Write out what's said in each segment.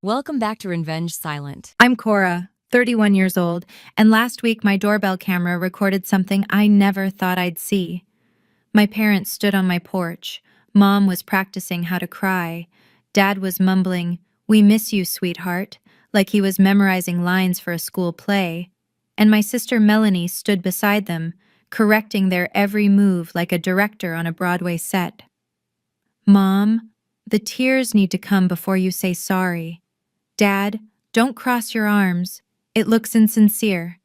Welcome back to Revenge Silent. I'm Cora, 31 years old, and last week my doorbell camera recorded something I never thought I'd see. My parents stood on my porch. Mom was practicing how to cry. Dad was mumbling, "We miss you, sweetheart," like he was memorizing lines for a school play. And my sister Melanie stood beside them, correcting their every move like a director on a Broadway set. "Mom, the tears need to come before you say sorry. Dad, don't cross your arms. It looks insincere."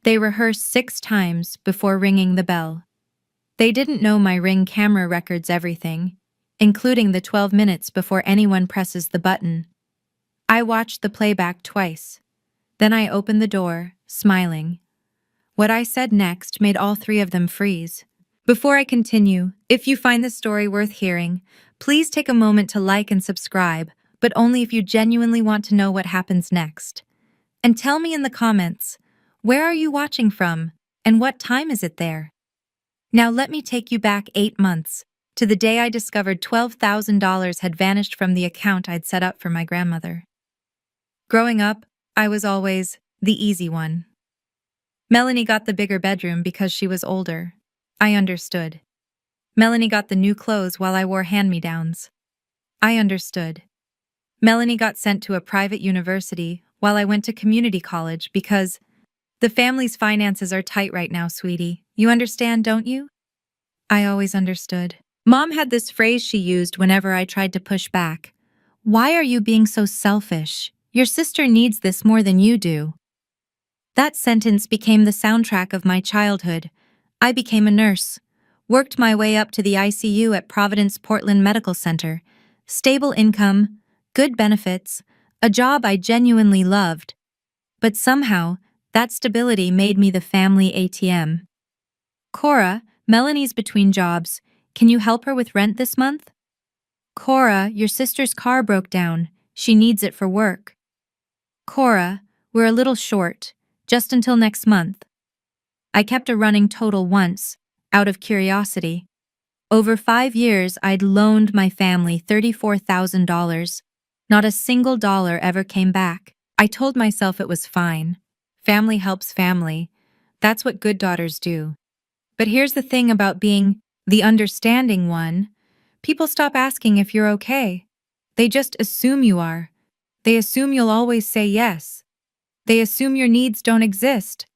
They rehearsed 6 times before ringing the bell. They didn't know my Ring camera records everything, including the 12 minutes before anyone presses the button. I watched the playback twice. Then I opened the door, smiling. What I said next made all 3 of them freeze. Before I continue, if you find this story worth hearing, please take a moment to like and subscribe, but only if you genuinely want to know what happens next. And tell me in the comments, where are you watching from, and what time is it there? Now let me take you back 8 months, to the day I discovered $12,000 had vanished from the account I'd set up for my grandmother. Growing up, I was always the easy one. Melanie got the bigger bedroom because she was older. I understood. Melanie got the new clothes while I wore hand-me-downs. I understood. Melanie got sent to a private university while I went to community college because the family's finances are tight right now, sweetie. You understand, don't you? I always understood. Mom had this phrase she used whenever I tried to push back. "Why are you being so selfish? Your sister needs this more than you do." That sentence became the soundtrack of my childhood. I became a nurse, worked my way up to the ICU at Providence Portland Medical Center. Stable income, good benefits, a job I genuinely loved. But somehow, that stability made me the family ATM. "Cora, Melanie's between jobs. Can you help her with rent this month?" "Cora, your sister's car broke down. She needs it for work." "Cora, we're a little short, just until next month." I kept a running total once, out of curiosity. Over 5 years, I'd loaned my family $34,000. Not a single dollar ever came back. I told myself it was fine. Family helps family. That's what good daughters do. But here's the thing about being the understanding one. People stop asking if you're okay. They just assume you are. They assume you'll always say yes. They assume your needs don't exist.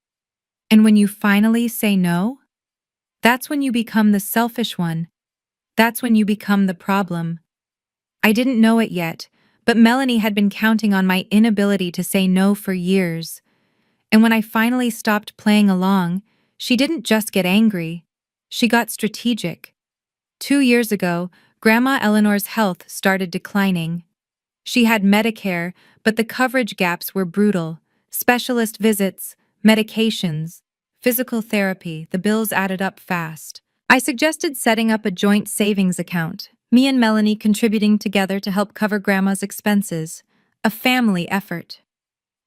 And when you finally say no, that's when you become the selfish one. That's when you become the problem. I didn't know it yet, but Melanie had been counting on my inability to say no for years. And when I finally stopped playing along, she didn't just get angry. She got strategic. 2 years ago, Grandma Eleanor's health started declining. She had Medicare, but the coverage gaps were brutal. Specialist visits, medications, physical therapy, the bills added up fast. I suggested setting up a joint savings account, me and Melanie contributing together to help cover Grandma's expenses. A family effort.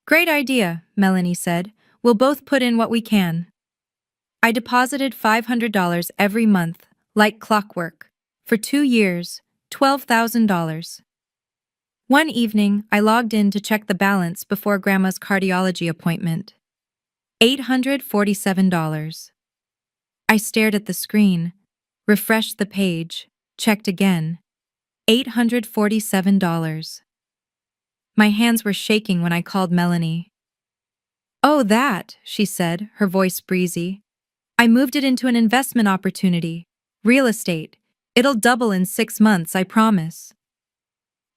"Great idea," Melanie said. "We'll both put in what we can." I deposited $500 every month, like clockwork. For 2 years, $12,000. One evening, I logged in to check the balance before Grandma's cardiology appointment. $847. I stared at the screen, refreshed the page, checked again. $847. My hands were shaking when I called Melanie. "Oh, that," she said, her voice breezy. "I moved it into an investment opportunity. Real estate. It'll double in 6 months, I promise."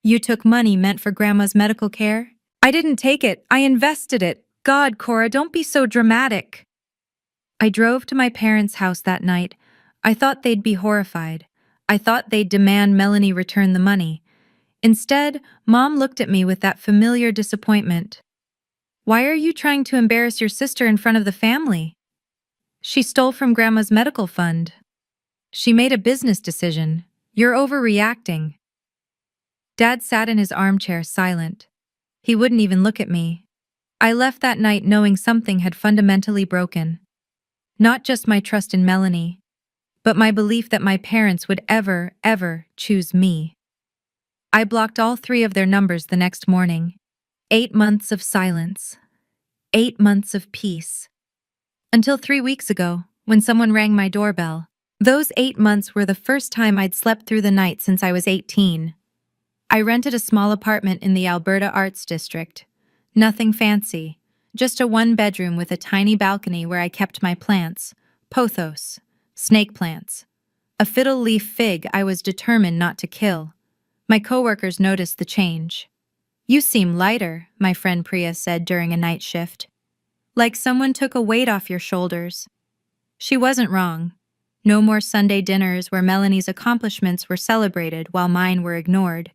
"You took money meant for Grandma's medical care?" "I didn't take it, I invested it. God, Cora, don't be so dramatic." I drove to my parents' house that night. I thought they'd be horrified. I thought they'd demand Melanie return the money. Instead, Mom looked at me with that familiar disappointment. "Why are you trying to embarrass your sister in front of the family? She stole from Grandma's medical fund. She made a business decision. You're overreacting." Dad sat in his armchair silent. He wouldn't even look at me. I left that night knowing something had fundamentally broken. Not just my trust in Melanie, but my belief that my parents would ever choose me. I blocked all 3 of their numbers the next morning. 8 months of silence. 8 months of peace. Until 3 weeks ago, when someone rang my doorbell. Those 8 months were the first time I'd slept through the night since I was 18. I rented a small apartment in the Alberta Arts District. Nothing fancy, just a one-bedroom with a tiny balcony where I kept my plants, pothos, snake plants. A fiddle leaf fig I was determined not to kill. My coworkers noticed the change. "You seem lighter," my friend Priya said during a night shift. "Like someone took a weight off your shoulders." She wasn't wrong. No more Sunday dinners where Melanie's accomplishments were celebrated while mine were ignored.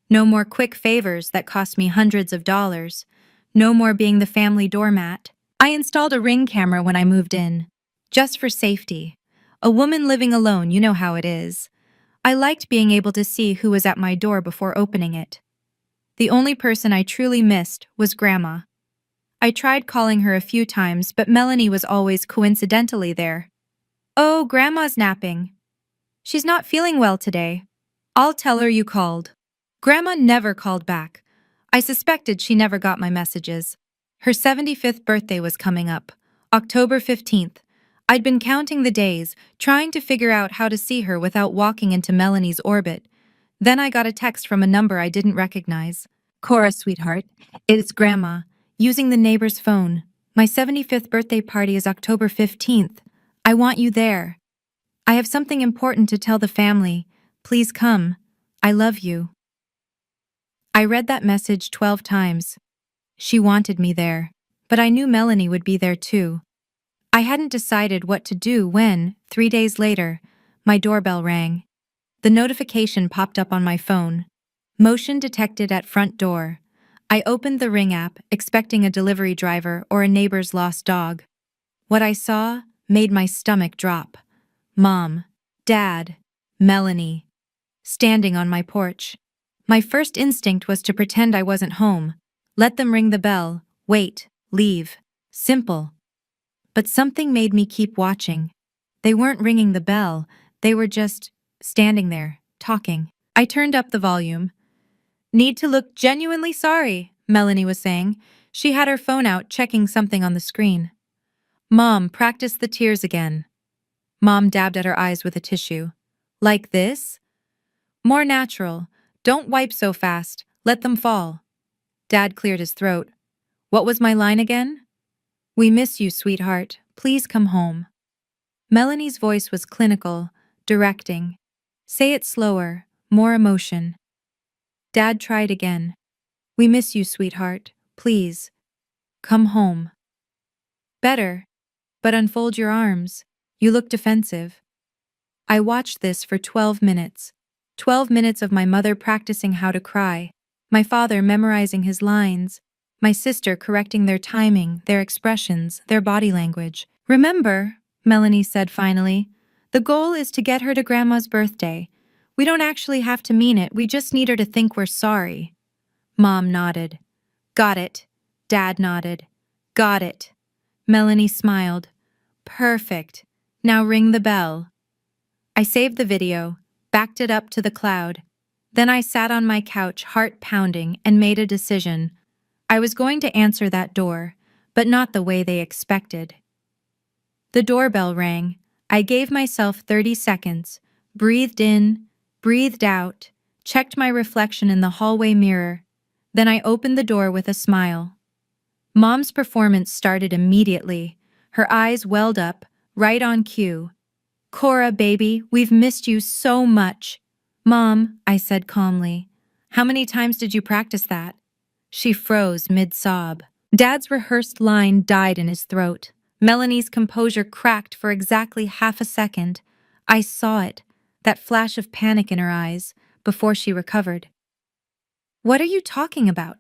No more quick favors that cost me hundreds of dollars. No more being the family doormat. I installed a Ring camera when I moved in. Just for safety. A woman living alone, you know how it is. I liked being able to see who was at my door before opening it. The only person I truly missed was Grandma. I tried calling her a few times, but Melanie was always coincidentally there. "Oh, Grandma's napping. She's not feeling well today. I'll tell her you called." Grandma never called back. I suspected she never got my messages. Her 75th birthday was coming up, October 15th. I'd been counting the days, trying to figure out how to see her without walking into Melanie's orbit. Then I got a text from a number I didn't recognize. "Cora, sweetheart, it's Grandma, using the neighbor's phone. My 75th birthday party is October 15th. I want you there. I have something important to tell the family. Please come. I love you." I read that message 12 times. She wanted me there, but I knew Melanie would be there too. I hadn't decided what to do when, 3 days later, my doorbell rang. The notification popped up on my phone. Motion detected at front door. I opened the Ring app, expecting a delivery driver or a neighbor's lost dog. What I saw made my stomach drop. Mom, Dad, Melanie, standing on my porch. My first instinct was to pretend I wasn't home. Let them ring the bell, wait, leave. Simple. But something made me keep watching. They weren't ringing the bell, they were just standing there, talking. I turned up the volume. "Need to look genuinely sorry," Melanie was saying. She had her phone out, checking something on the screen. "Mom, practice the tears again." Mom dabbed at her eyes with a tissue. "Like this? More natural. Don't wipe so fast. Let them fall." Dad cleared his throat. "What was my line again?" "We miss you, sweetheart. Please come home." Melanie's voice was clinical, directing. "Say it slower, more emotion." Dad tried again. "We miss you, sweetheart. Please. Come home." "Better. But unfold your arms. You look defensive." I watched this for 12 minutes. 12 minutes of my mother practicing how to cry, my father memorizing his lines, my sister correcting their timing, their expressions, their body language. "Remember," Melanie said finally, "the goal is to get her to Grandma's birthday. We don't actually have to mean it, we just need her to think we're sorry." Mom nodded. "Got it." Dad nodded. "Got it." Melanie smiled. "Perfect. Now ring the bell." I saved the video, backed it up to the cloud. Then I sat on my couch, heart pounding, and made a decision. I was going to answer that door, but not the way they expected. The doorbell rang. I gave myself 30 seconds, breathed in, breathed out, checked my reflection in the hallway mirror. Then I opened the door with a smile. Mom's performance started immediately. Her eyes welled up, right on cue. "Cora, baby, we've missed you so much." "Mom," I said calmly, "how many times did you practice that?" She froze mid-sob. Dad's rehearsed line died in his throat. Melanie's composure cracked for exactly half a second. I saw it, that flash of panic in her eyes, before she recovered. "What are you talking about?"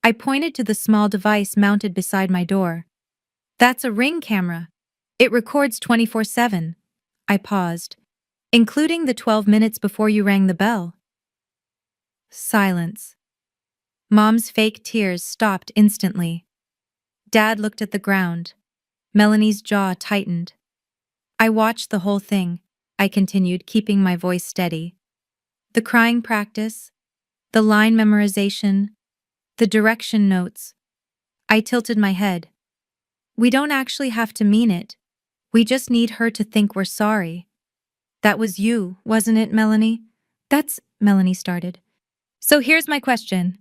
I pointed to the small device mounted beside my door. "That's a Ring camera. It records 24/7. I paused. "Including the 12 minutes before you rang the bell." Silence. Mom's fake tears stopped instantly. Dad looked at the ground. Melanie's jaw tightened. "I watched the whole thing," I continued, keeping my voice steady. "The crying practice, the line memorization, the direction notes. I tilted my head. We don't actually have to mean it. We just need her to think we're sorry. That was you, wasn't it, Melanie? Melanie started. So here's my question.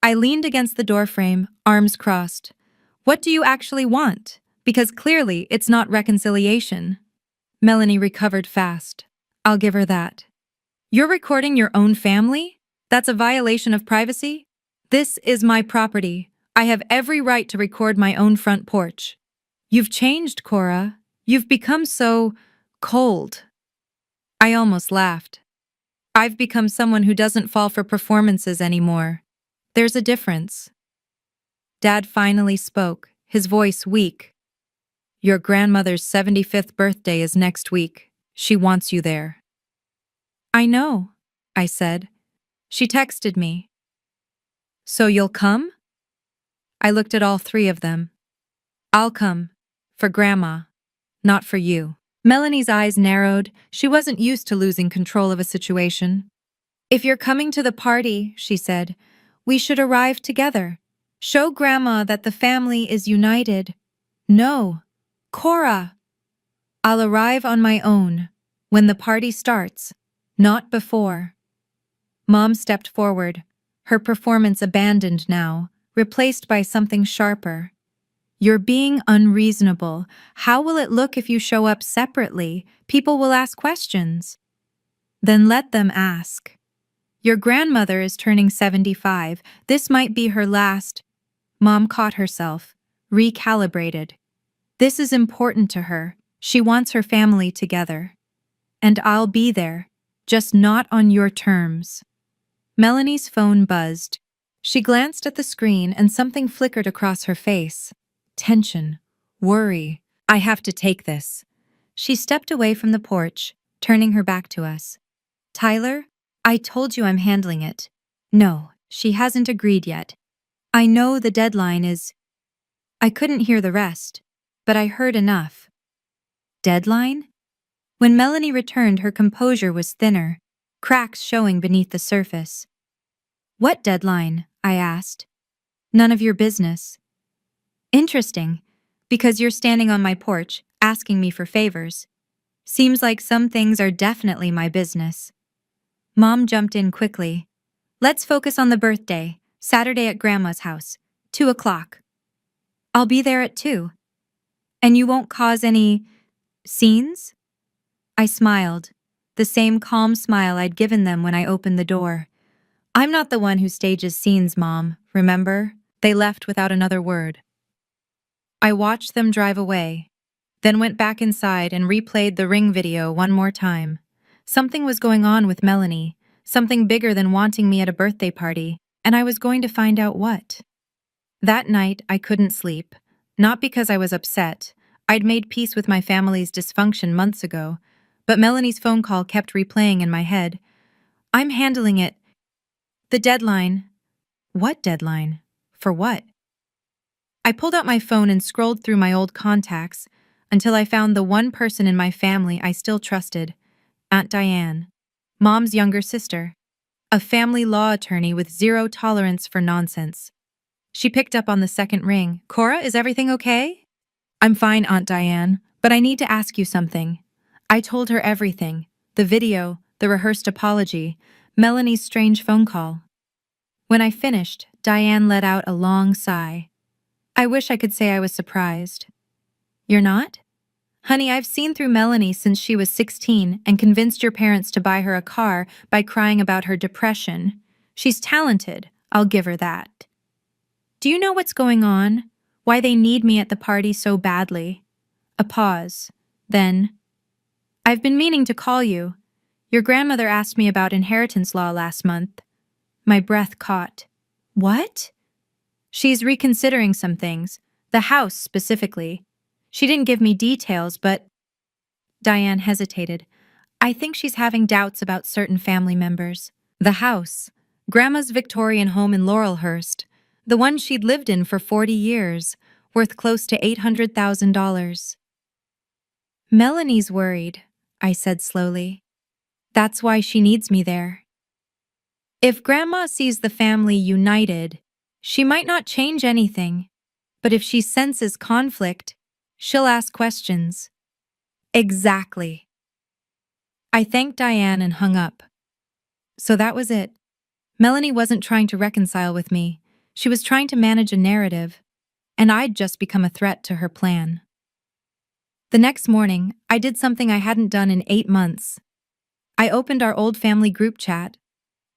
I leaned against the doorframe, arms crossed. What do you actually want? Because clearly it's not reconciliation. Melanie recovered fast. I'll give her that. You're recording your own family? That's a violation of privacy? This is my property. I have every right to record my own front porch. You've changed, Cora. You've become so cold. I almost laughed. I've become someone who doesn't fall for performances anymore. There's a difference. Dad finally spoke, his voice weak. Your grandmother's 75th birthday is next week. She wants you there. I know, I said. She texted me. So you'll come? I looked at all three of them. I'll come. For Grandma. Not for you. Melanie's eyes narrowed. She wasn't used to losing control of a situation. If you're coming to the party, she said, we should arrive together. Show Grandma that the family is united. No. Cora! I'll arrive on my own, when the party starts, not before. Mom stepped forward, her performance abandoned now, replaced by something sharper. You're being unreasonable. How will it look if you show up separately? People will ask questions. Then let them ask. Your grandmother is turning 75. This might be her last. Mom caught herself, recalibrated. This is important to her. She wants her family together. And I'll be there, just not on your terms. Melanie's phone buzzed. She glanced at the screen and something flickered across her face. Tension, worry. I have to take this. She stepped away from the porch, turning her back to us. Tyler, I told you I'm handling it. No, she hasn't agreed yet. I know the deadline is... I couldn't hear the rest, but I heard enough. Deadline? When Melanie returned, her composure was thinner, cracks showing beneath the surface. What deadline? I asked. None of your business. Interesting, because you're standing on my porch, asking me for favors. Seems like some things are definitely my business. Mom jumped in quickly. Let's focus on the birthday, Saturday at Grandma's house, 2:00. I'll be there at 2. And you won't cause any... scenes? I smiled, the same calm smile I'd given them when I opened the door. I'm not the one who stages scenes, Mom, remember? They left without another word. I watched them drive away, then went back inside and replayed the Ring video one more time. Something was going on with Melanie, something bigger than wanting me at a birthday party, and I was going to find out what. That night, I couldn't sleep, not because I was upset. I'd made peace with my family's dysfunction months ago, but Melanie's phone call kept replaying in my head. I'm handling it. The deadline. What deadline? For what? I pulled out my phone and scrolled through my old contacts until I found the one person in my family I still trusted, Aunt Diane, Mom's younger sister, a family law attorney with zero tolerance for nonsense. She picked up on the second ring. Cora, is everything okay? I'm fine, Aunt Diane, but I need to ask you something. I told her everything, the video, the rehearsed apology, Melanie's strange phone call. When I finished, Diane let out a long sigh. I wish I could say I was surprised. You're not? Honey, I've seen through Melanie since she was 16 and convinced your parents to buy her a car by crying about her depression. She's talented, I'll give her that. Do you know what's going on? Why they need me at the party so badly? A pause. Then, I've been meaning to call you. Your grandmother asked me about inheritance law last month. My breath caught. What? She's reconsidering some things, the house specifically. She didn't give me details, but... Diane hesitated. I think she's having doubts about certain family members. The house, Grandma's Victorian home in Laurelhurst, the one she'd lived in for 40 years, worth close to $800,000. Melanie's worried, I said slowly. That's why she needs me there. If Grandma sees the family united, she might not change anything, but if she senses conflict, she'll ask questions. Exactly. I thanked Diane and hung up. So that was it. Melanie wasn't trying to reconcile with me. She was trying to manage a narrative, and I'd just become a threat to her plan. The next morning, I did something I hadn't done in 8 months. I opened our old family group chat.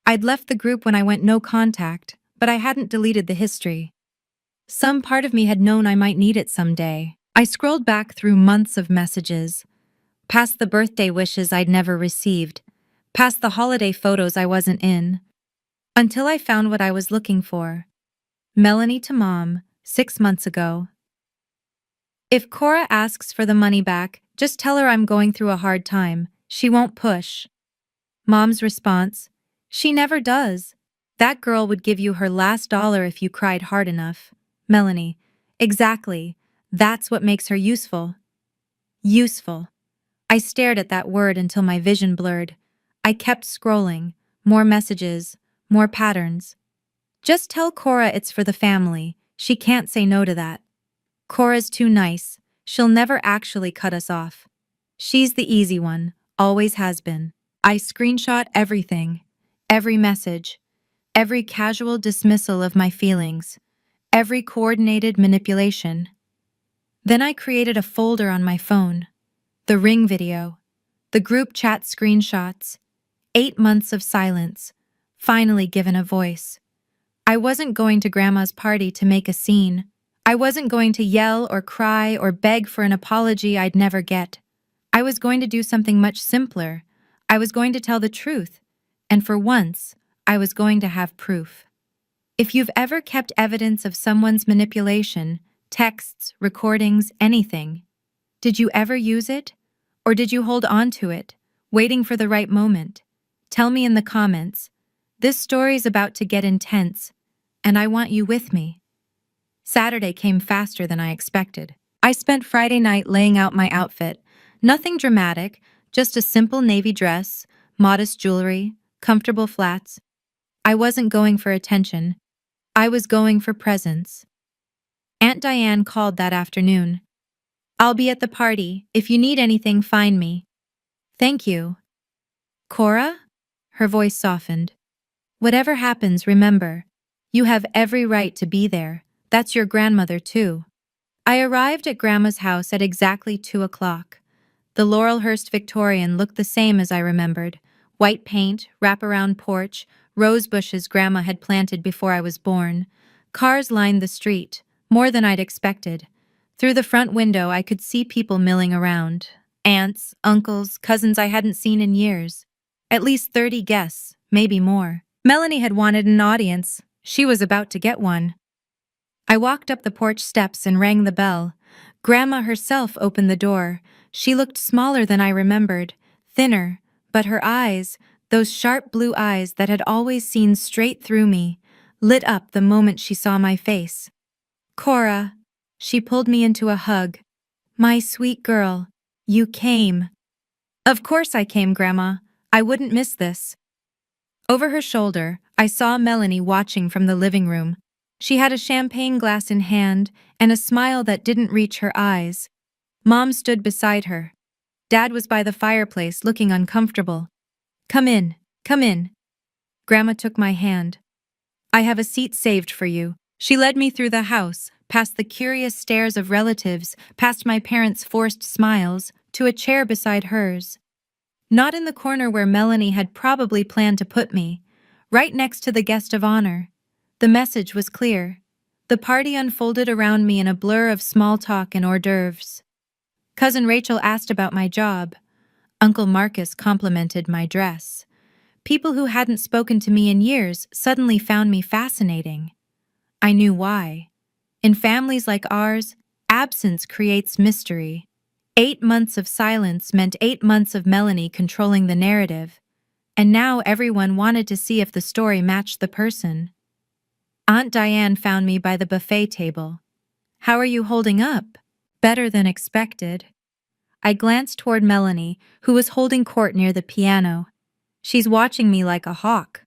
I'd left the group when I went no contact, but I hadn't deleted the history. Some part of me had known I might need it someday. I scrolled back through months of messages, past the birthday wishes I'd never received, past the holiday photos I wasn't in, until I found what I was looking for. Melanie to Mom, 6 months ago. If Cora asks for the money back, just tell her I'm going through a hard time. She won't push. Mom's response: she never does. That girl would give you her last dollar if you cried hard enough. Melanie: exactly. That's what makes her useful. Useful. I stared at that word until my vision blurred. I kept scrolling. More messages. More patterns. Just tell Cora it's for the family. She can't say no to that. Cora's too nice. She'll never actually cut us off. She's the easy one. Always has been. I screenshot everything. Every message. Every casual dismissal of my feelings. Every coordinated manipulation. Then I created a folder on my phone. The ring video. The group chat screenshots. 8 months of silence. Finally given a voice. I wasn't going to Grandma's party to make a scene. I wasn't going to yell or cry or beg for an apology I'd never get. I was going to do something much simpler. I was going to tell the truth. And for once, I was going to have proof. If you've ever kept evidence of someone's manipulation, texts, recordings, anything, did you ever use it? Or did you hold on to it, waiting for the right moment? Tell me in the comments. This story's about to get intense, and I want you with me. Saturday came faster than I expected. I spent Friday night laying out my outfit. Nothing dramatic, just a simple navy dress, modest jewelry, comfortable flats. I wasn't going for attention. I was going for presence. Aunt Diane called that afternoon. I'll be at the party. If you need anything, find me. Thank you. Cora? Her voice softened. Whatever happens, remember, you have every right to be there. That's your grandmother, too. I arrived at Grandma's house at exactly 2 o'clock. The Laurelhurst Victorian looked the same as I remembered. White paint, wraparound porch, rose bushes Grandma had planted before I was born. Cars lined the street, more than I'd expected. Through the front window, I could see people milling around. Aunts, uncles, cousins I hadn't seen in years. At least 30 guests, maybe more. Melanie had wanted an audience. She was about to get one. I walked up the porch steps and rang the bell. Grandma herself opened the door. She looked smaller than I remembered, thinner, but her eyes, those sharp blue eyes that had always seen straight through me, lit up the moment she saw my face. Cora. She pulled me into a hug. My sweet girl, you came. Of course I came, Grandma. I wouldn't miss this. Over her shoulder, I saw Melanie watching from the living room. She had a champagne glass in hand and a smile that didn't reach her eyes. Mom stood beside her. Dad was by the fireplace, looking uncomfortable. Come in, come in. Grandma took my hand. I have a seat saved for you. She led me through the house, past the curious stares of relatives, past my parents' forced smiles, to a chair beside hers. Not in the corner where Melanie had probably planned to put me, right next to the guest of honor. The message was clear. The party unfolded around me in a blur of small talk and hors d'oeuvres. Cousin Rachel asked about my job. Uncle Marcus complimented my dress. People who hadn't spoken to me in years suddenly found me fascinating. I knew why. In families like ours, absence creates mystery. 8 months of silence meant 8 months of Melanie controlling the narrative, and now everyone wanted to see if the story matched the person. Aunt Diane found me by the buffet table. How are you holding up? Better than expected. I glanced toward Melanie, who was holding court near the piano. She's watching me like a hawk.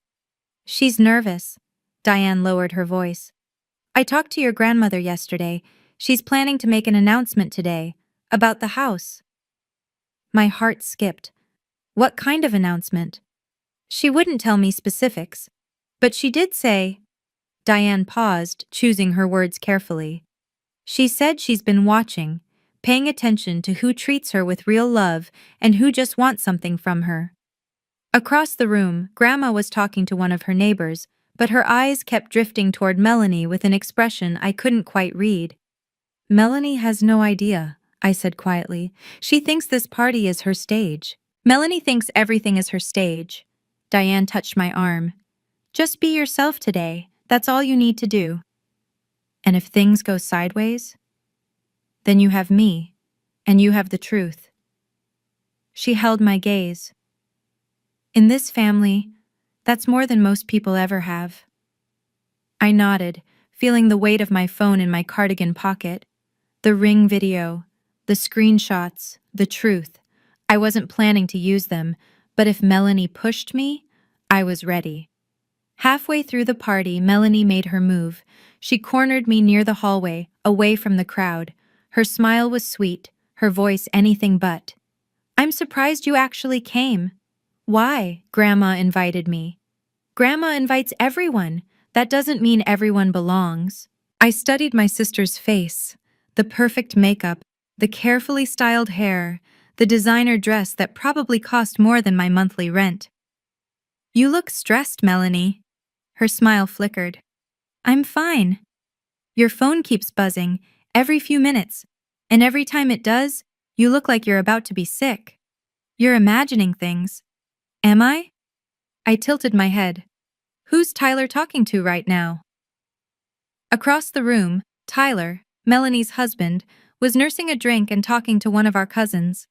She's nervous. Diane lowered her voice. I talked to your grandmother yesterday. She's planning to make an announcement today about the house. My heart skipped. What kind of announcement? She wouldn't tell me specifics, but she did say. Diane paused, choosing her words carefully. She said she's been watching, paying attention to who treats her with real love and who just wants something from her. Across the room, Grandma was talking to one of her neighbors, but her eyes kept drifting toward Melanie with an expression I couldn't quite read. Melanie has no idea, I said quietly. She thinks this party is her stage. Melanie thinks everything is her stage. Diane touched my arm. Just be yourself today. That's all you need to do. And if things go sideways, then you have me, and you have the truth. She held my gaze. In this family, that's more than most people ever have. I nodded, feeling the weight of my phone in my cardigan pocket. The Ring video, the screenshots, the truth. I wasn't planning to use them, but if Melanie pushed me, I was ready. Halfway through the party, Melanie made her move. She cornered me near the hallway, away from the crowd. Her smile was sweet, her voice anything but. I'm surprised you actually came. Why? Grandma invited me. Grandma invites everyone. That doesn't mean everyone belongs. I studied my sister's face, the perfect makeup, the carefully styled hair, the designer dress that probably cost more than my monthly rent. You look stressed, Melanie. Her smile flickered. I'm fine. Your phone keeps buzzing every few minutes, and every time it does, you look like you're about to be sick. You're imagining things. Am I? I tilted my head. Who's Tyler talking to right now? Across the room, Tyler, Melanie's husband, was nursing a drink and talking to one of our cousins.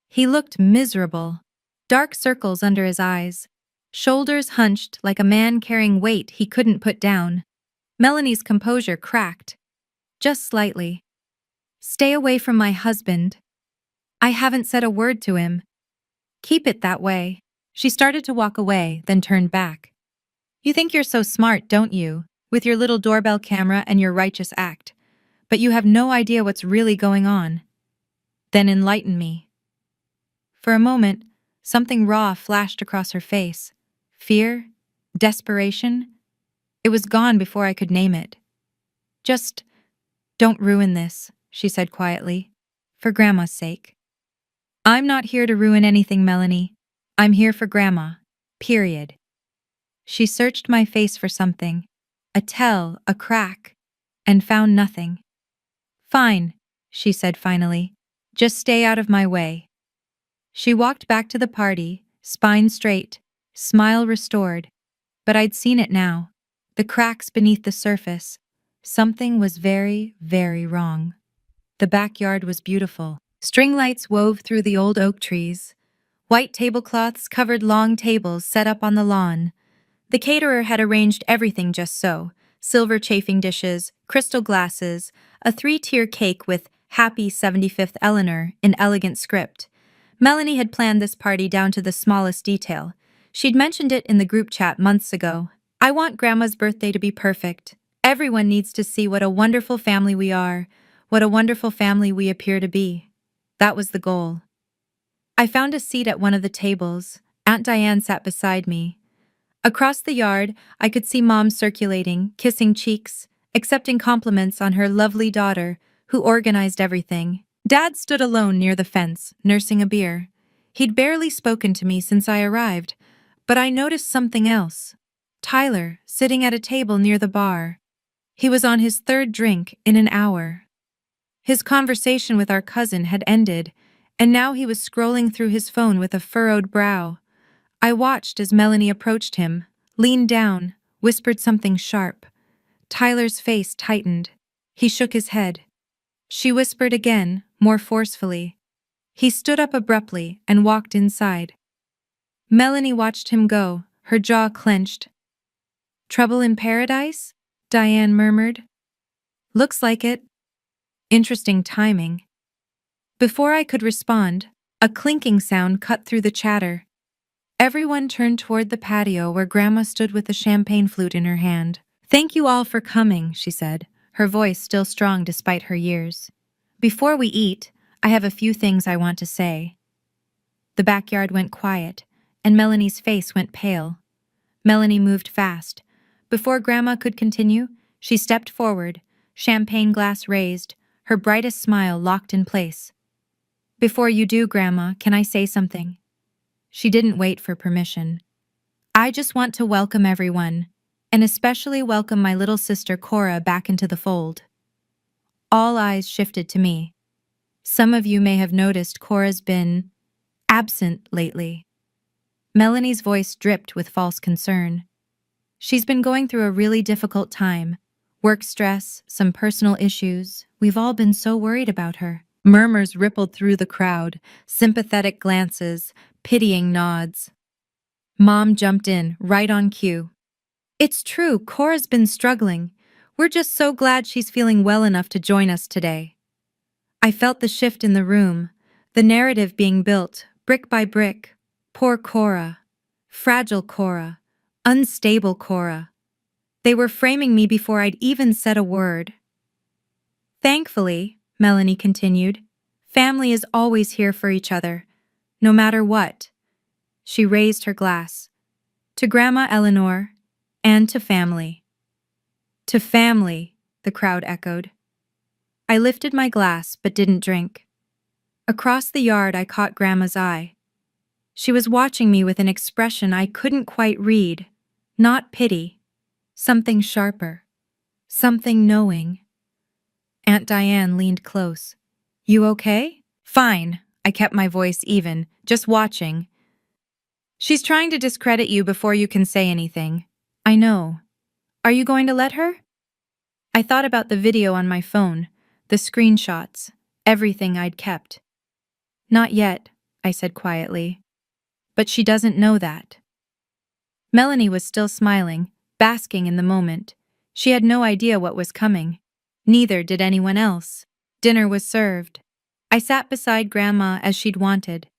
He looked miserable. Dark circles under his eyes. Shoulders hunched like a man carrying weight he couldn't put down. Melanie's composure cracked. Just slightly. Stay away from my husband. I haven't said a word to him. Keep it that way. She started to walk away, then turned back. You think you're so smart, don't you? With your little doorbell camera and your righteous act. But you have no idea what's really going on. Then enlighten me. For a moment, something raw flashed across her face. Fear? Desperation? It was gone before I could name it. Just, don't ruin this, she said quietly. For Grandma's sake. I'm not here to ruin anything, Melanie. I'm here for Grandma. Period. She searched my face for something. A tell, a crack. And found nothing. Fine, she said finally. Just stay out of my way. She walked back to the party, spine straight, smile restored. But I'd seen it now. The cracks beneath the surface. Something was very, very wrong. The backyard was beautiful. String lights wove through the old oak trees. White tablecloths covered long tables set up on the lawn. The caterer had arranged everything just so. Silver chafing dishes, crystal glasses, a 3-tier cake with Happy 75th Eleanor in elegant script. Melanie had planned this party down to the smallest detail. She'd mentioned it in the group chat months ago. I want Grandma's birthday to be perfect. Everyone needs to see what a wonderful family we are, what a wonderful family we appear to be. That was the goal. I found a seat at one of the tables. Aunt Diane sat beside me. Across the yard, I could see Mom circulating, kissing cheeks, accepting compliments on her lovely daughter, who organized everything. Dad stood alone near the fence, nursing a beer. He'd barely spoken to me since I arrived, but I noticed something else. Tyler, sitting at a table near the bar. He was on his 3rd drink in an hour. His conversation with our cousin had ended, and now he was scrolling through his phone with a furrowed brow. I watched as Melanie approached him, leaned down, whispered something sharp. Tyler's face tightened. He shook his head. She whispered again, more forcefully. He stood up abruptly and walked inside. Melanie watched him go, her jaw clenched. Trouble in paradise? Diane murmured. Looks like it. Interesting timing. Before I could respond, a clinking sound cut through the chatter. Everyone turned toward the patio where Grandma stood with the champagne flute in her hand. "Thank you all for coming," she said, her voice still strong despite her years. "Before we eat, I have a few things I want to say." The backyard went quiet, and Melanie's face went pale. Melanie moved fast. Before Grandma could continue, she stepped forward, champagne glass raised, her brightest smile locked in place. "Before you do, Grandma, can I say something?" She didn't wait for permission. "I just want to welcome everyone, and especially welcome my little sister Cora back into the fold." All eyes shifted to me. Some of you may have noticed Cora's been absent lately. Melanie's voice dripped with false concern. "She's been going through a really difficult time. Work stress, some personal issues. We've all been so worried about her." Murmurs rippled through the crowd, sympathetic glances, pitying nods. Mom jumped in, right on cue. "It's true, Cora's been struggling. We're just so glad she's feeling well enough to join us today." I felt the shift in the room, the narrative being built, brick by brick. Poor Cora. Fragile Cora. Unstable Cora. They were framing me before I'd even said a word. "Thankfully," Melanie continued, "family is always here for each other, no matter what." She raised her glass. "To Grandma Eleanor, and to family." "To family," the crowd echoed. I lifted my glass but didn't drink. Across the yard I caught Grandma's eye. She was watching me with an expression I couldn't quite read. Not pity. Something sharper. Something knowing. Aunt Diane leaned close. "You okay?" "Fine." I kept my voice even, just watching. "She's trying to discredit you before you can say anything." "I know. Are you going to let her?" I thought about the video on my phone, the screenshots, everything I'd kept. "Not yet," I said quietly. "But she doesn't know that." Melanie was still smiling, basking in the moment. She had no idea what was coming. Neither did anyone else. Dinner was served. I sat beside Grandma as she'd wanted.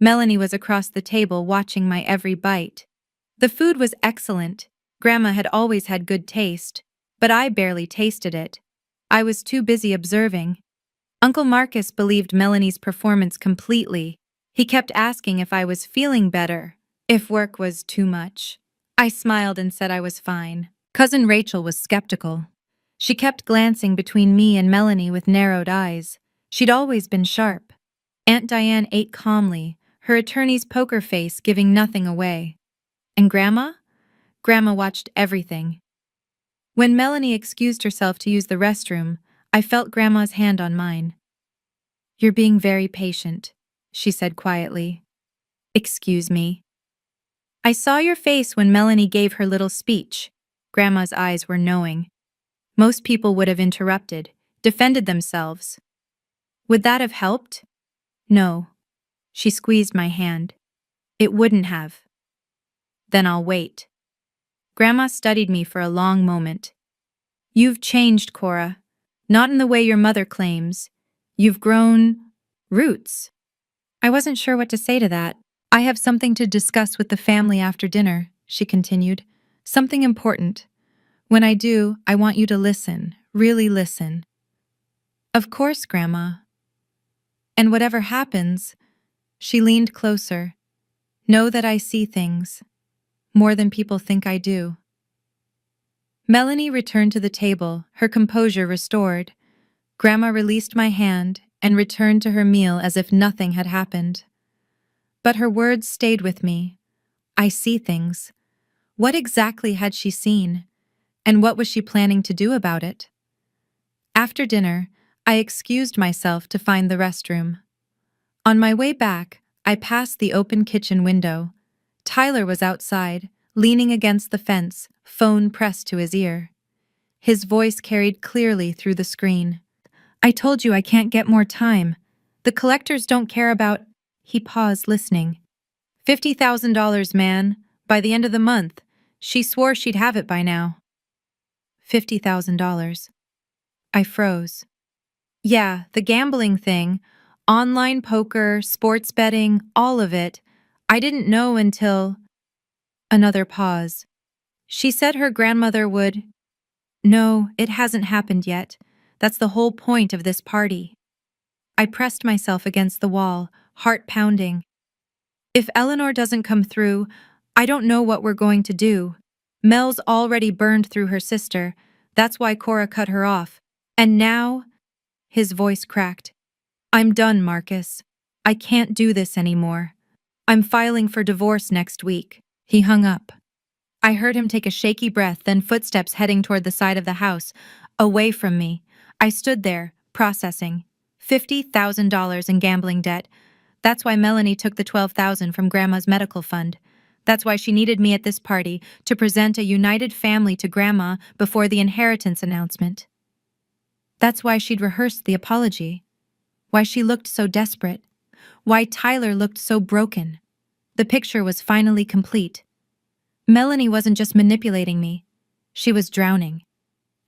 Melanie was across the table watching my every bite. The food was excellent. Grandma had always had good taste, but I barely tasted it. I was too busy observing. Uncle Marcus believed Melanie's performance completely. He kept asking if I was feeling better, if work was too much. I smiled and said I was fine. Cousin Rachel was skeptical. She kept glancing between me and Melanie with narrowed eyes. She'd always been sharp. Aunt Diane ate calmly, her attorney's poker face giving nothing away. And Grandma? Grandma watched everything. When Melanie excused herself to use the restroom, I felt Grandma's hand on mine. "You're being very patient," she said quietly. "Excuse me." "I saw your face when Melanie gave her little speech." Grandma's eyes were knowing. Most people would have interrupted, defended themselves. Would that have helped? No. She squeezed my hand. It wouldn't have. "Then I'll wait." Grandma studied me for a long moment. "You've changed, Cora. Not in the way your mother claims. You've grown roots." I wasn't sure what to say to that. "I have something to discuss with the family after dinner," she continued. "Something important. When I do, I want you to listen, really listen." "Of course, Grandma." "And whatever happens," she leaned closer, "know that I see things, more than people think I do." Melanie returned to the table, her composure restored. Grandma released my hand and returned to her meal as if nothing had happened. But her words stayed with me. I see things. What exactly had she seen? And what was she planning to do about it? After dinner, I excused myself to find the restroom. On my way back, I passed the open kitchen window. Tyler was outside, leaning against the fence, phone pressed to his ear. His voice carried clearly through the screen. "I told you I can't get more time. The collectors don't care about—" He paused, listening. $50,000, man. By the end of the month. She swore she'd have it by now." $50,000. I froze. "Yeah, the gambling thing. Online poker, sports betting, all of it. I didn't know until... Another pause. She said her grandmother would... No, it hasn't happened yet. That's the whole point of this party. I pressed myself against the wall, heart pounding. If Eleanor doesn't come through, I don't know what we're going to do. Mel's already burned through her sister. That's why Cora cut her off. And now... His voice cracked. I'm done, Marcus. I can't do this anymore. I'm filing for divorce next week. He hung up. I heard him take a shaky breath, then footsteps heading toward the side of the house, away from me. I stood there, processing. $50,000 in gambling debt. That's why Melanie took the $12,000 from Grandma's medical fund. That's why she needed me at this party, to present a united family to Grandma before the inheritance announcement. That's why she'd rehearsed the apology. Why she looked so desperate. Why Tyler looked so broken. The picture was finally complete. Melanie wasn't just manipulating me. She was drowning.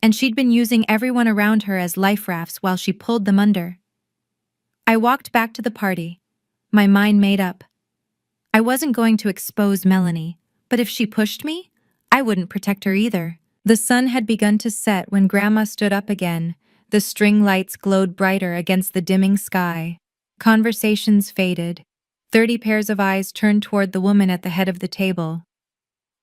And she'd been using everyone around her as life rafts while she pulled them under. I walked back to the party, my mind made up. I wasn't going to expose Melanie, but if she pushed me, I wouldn't protect her either. The sun had begun to set when Grandma stood up again. The string lights glowed brighter against the dimming sky. Conversations faded. 30 pairs of eyes turned toward the woman at the head of the table.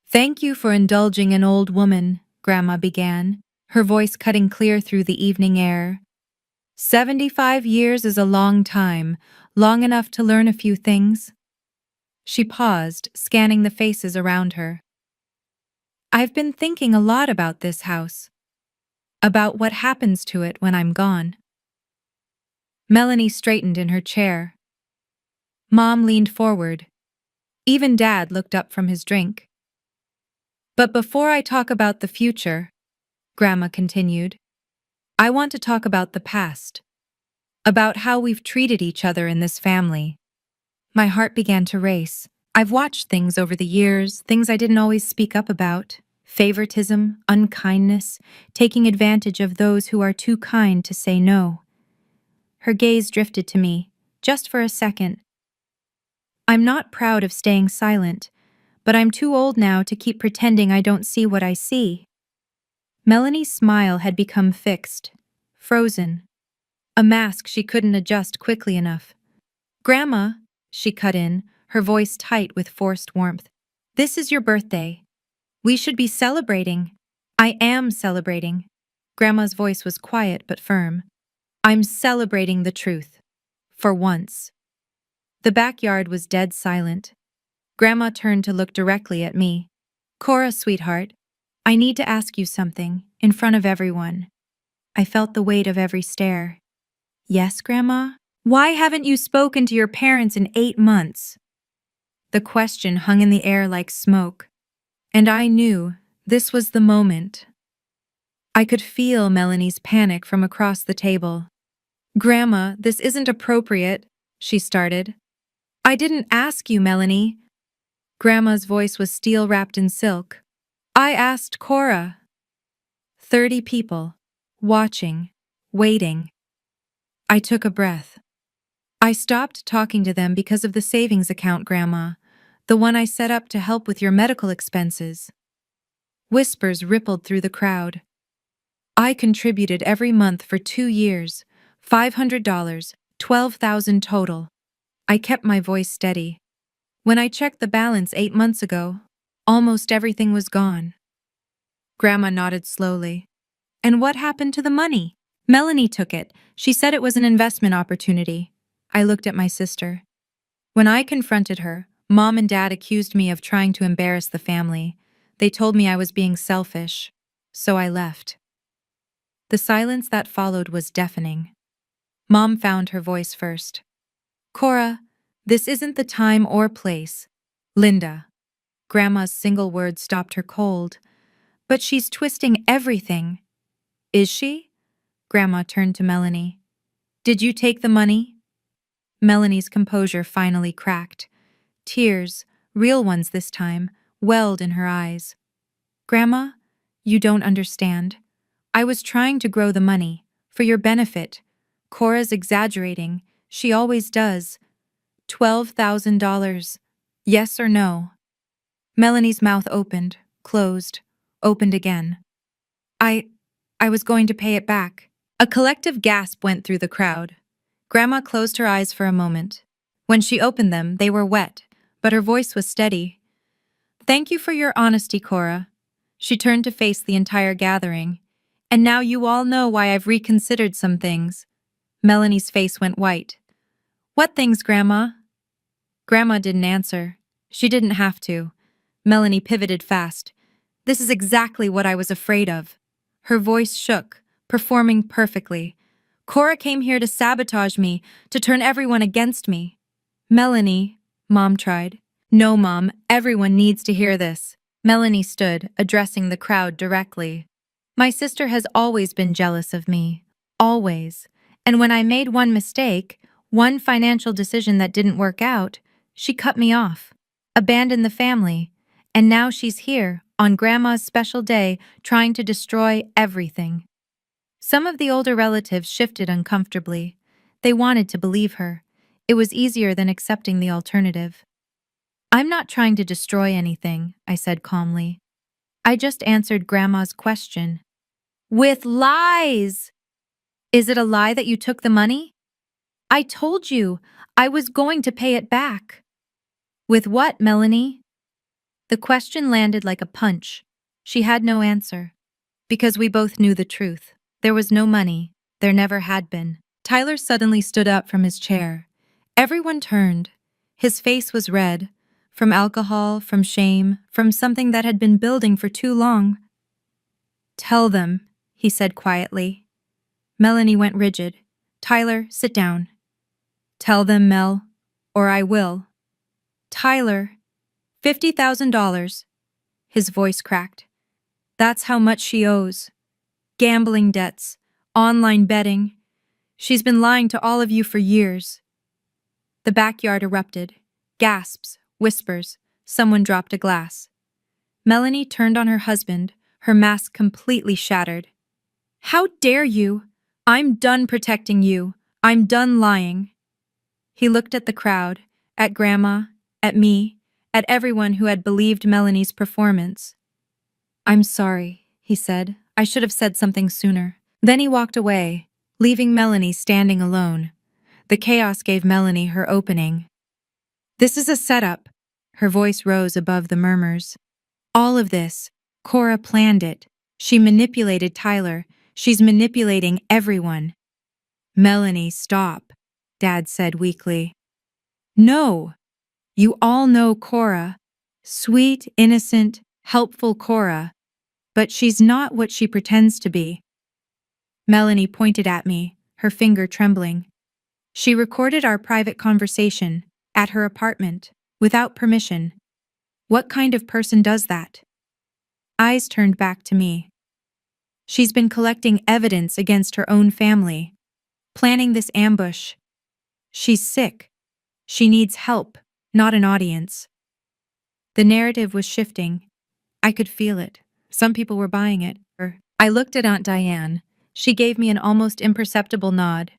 Thank you for indulging an old woman, Grandma began, her voice cutting clear through the evening air. 75 years is a long time, long enough to learn a few things. She paused, scanning the faces around her. I've been thinking a lot about this house. About what happens to it when I'm gone. Melanie straightened in her chair. Mom leaned forward. Even Dad looked up from his drink. But before I talk about the future, Grandma continued, I want to talk about the past. About how we've treated each other in this family. My heart began to race. I've watched things over the years, things I didn't always speak up about. Favoritism, unkindness, taking advantage of those who are too kind to say no. Her gaze drifted to me, just for a second. I'm not proud of staying silent, but I'm too old now to keep pretending I don't see what I see. Melanie's smile had become fixed, frozen. A mask she couldn't adjust quickly enough. Grandma, she cut in, her voice tight with forced warmth. This is your birthday. We should be celebrating. I am celebrating. Grandma's voice was quiet but firm. I'm celebrating the truth. For once. The backyard was dead silent. Grandma turned to look directly at me. Cora, sweetheart, I need to ask you something, in front of everyone. I felt the weight of every stare. Yes, Grandma? Why haven't you spoken to your parents in 8 months? The question hung in the air like smoke. And I knew this was the moment. I could feel Melanie's panic from across the table. Grandma, this isn't appropriate, she started. I didn't ask you, Melanie. Grandma's voice was steel-wrapped in silk. I asked Cora. 30 people, watching, waiting. I took a breath. I stopped talking to them because of the savings account, Grandma, the one I set up to help with your medical expenses. Whispers rippled through the crowd. I contributed every month for 2 years, $500, $12,000 total. I kept my voice steady. When I checked the balance 8 months ago, almost everything was gone. Grandma nodded slowly. And what happened to the money? Melanie took it. She said it was an investment opportunity. I looked at my sister. When I confronted her, Mom and Dad accused me of trying to embarrass the family. They told me I was being selfish. So I left. The silence that followed was deafening. Mom found her voice first. Cora, this isn't the time or place. Linda. Grandma's single word stopped her cold. But she's twisting everything. Is she? Grandma turned to Melanie. Did you take the money? Melanie's composure finally cracked. Tears, real ones this time, welled in her eyes. Grandma, you don't understand. I was trying to grow the money, for your benefit. Cora's exaggerating. She always does. $12,000. Yes or no? Melanie's mouth opened, closed, opened again. I I was going to pay it back. A collective gasp went through the crowd. Grandma closed her eyes for a moment. When she opened them, they were wet, but her voice was steady. Thank you for your honesty, Cora. She turned to face the entire gathering. And now you all know why I've reconsidered some things. Melanie's face went white. What things, Grandma? Grandma didn't answer. She didn't have to. Melanie pivoted fast. This is exactly what I was afraid of. Her voice shook, performing perfectly. Cora came here to sabotage me, to turn everyone against me. Melanie, Mom tried. No, Mom, everyone needs to hear this. Melanie stood, addressing the crowd directly. My sister has always been jealous of me. Always. And when I made one mistake, one financial decision that didn't work out, she cut me off, abandoned the family, and now she's here, on Grandma's special day, trying to destroy everything. Some of the older relatives shifted uncomfortably. They wanted to believe her. It was easier than accepting the alternative. I'm not trying to destroy anything, I said calmly. I just answered Grandma's question. With lies! Is it a lie that you took the money? I told you, I was going to pay it back. With what, Melanie? The question landed like a punch. She had no answer. Because we both knew the truth. There was no money. There never had been. Tyler suddenly stood up from his chair. Everyone turned. His face was red. From alcohol, from shame, from something that had been building for too long. Tell them, he said quietly. Melanie went rigid. Tyler, sit down. Tell them, Mel, or I will. Tyler, $50,000. His voice cracked. That's how much she owes. Gambling debts, online betting. She's been lying to all of you for years. The backyard erupted. Gasps, whispers. Someone dropped a glass. Melanie turned on her husband, her mask completely shattered. How dare you? I'm done protecting you. I'm done lying. He looked at the crowd, at Grandma, at me, at everyone who had believed Melanie's performance. I'm sorry, he said. I should have said something sooner. Then he walked away, leaving Melanie standing alone. The chaos gave Melanie her opening. This is a setup. Her voice rose above the murmurs. All of this, Cora planned it. She manipulated Tyler. She's manipulating everyone. Melanie, stop, Dad said weakly. No. You all know Cora. Sweet, innocent, helpful Cora. But she's not what she pretends to be. Melanie pointed at me, her finger trembling. She recorded our private conversation, at her apartment, without permission. What kind of person does that? Eyes turned back to me. She's been collecting evidence against her own family, planning this ambush. She's sick. She needs help, not an audience. The narrative was shifting. I could feel it. Some people were buying it. I looked at Aunt Diane. She gave me an almost imperceptible nod.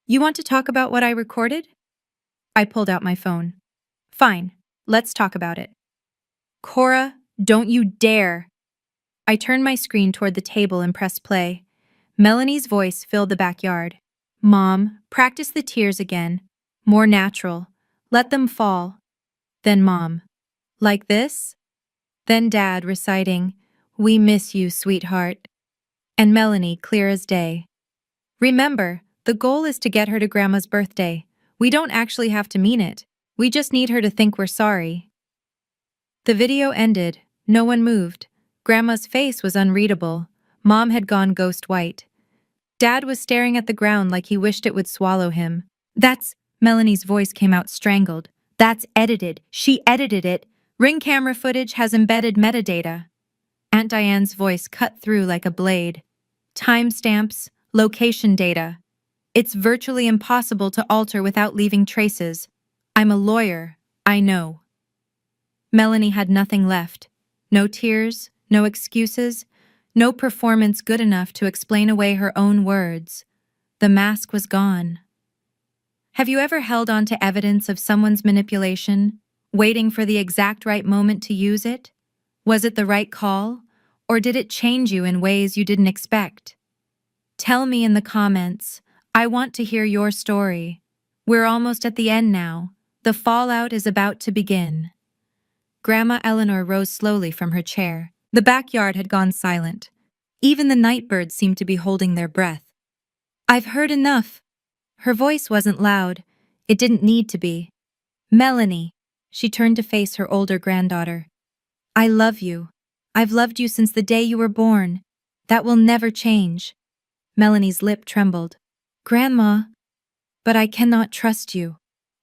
You want to talk about what I recorded? I pulled out my phone. Fine, let's talk about it. Cora, don't you dare! I turned my screen toward the table and pressed play. Melanie's voice filled the backyard. Mom, practice the tears again. More natural. Let them fall. Then Mom. Like this? Then Dad reciting, We miss you, sweetheart. And Melanie clear as day. Remember, the goal is to get her to Grandma's birthday. We don't actually have to mean it. We just need her to think we're sorry. The video ended. No one moved. Grandma's face was unreadable. Mom had gone ghost white. Dad was staring at the ground like he wished it would swallow him. Melanie's voice came out strangled. That's edited. She edited it. Ring camera footage has embedded metadata. Aunt Diane's voice cut through like a blade. Timestamps, location data. It's virtually impossible to alter without leaving traces. I'm a lawyer. I know. Melanie had nothing left. No tears, no excuses, no performance good enough to explain away her own words. The mask was gone. Have you ever held on to evidence of someone's manipulation? waiting for the exact right moment to use it? Was it the right call? Or did it change you in ways you didn't expect? Tell me in the comments. I want to hear your story. We're almost at the end now. The fallout is about to begin. Grandma Eleanor rose slowly from her chair. The backyard had gone silent. Even the night birds seemed to be holding their breath. I've heard enough. Her voice wasn't loud. It didn't need to be. Melanie. She turned to face her older granddaughter. I love you. I've loved you since the day you were born. That will never change. Melanie's lip trembled. Grandma. But I cannot trust you.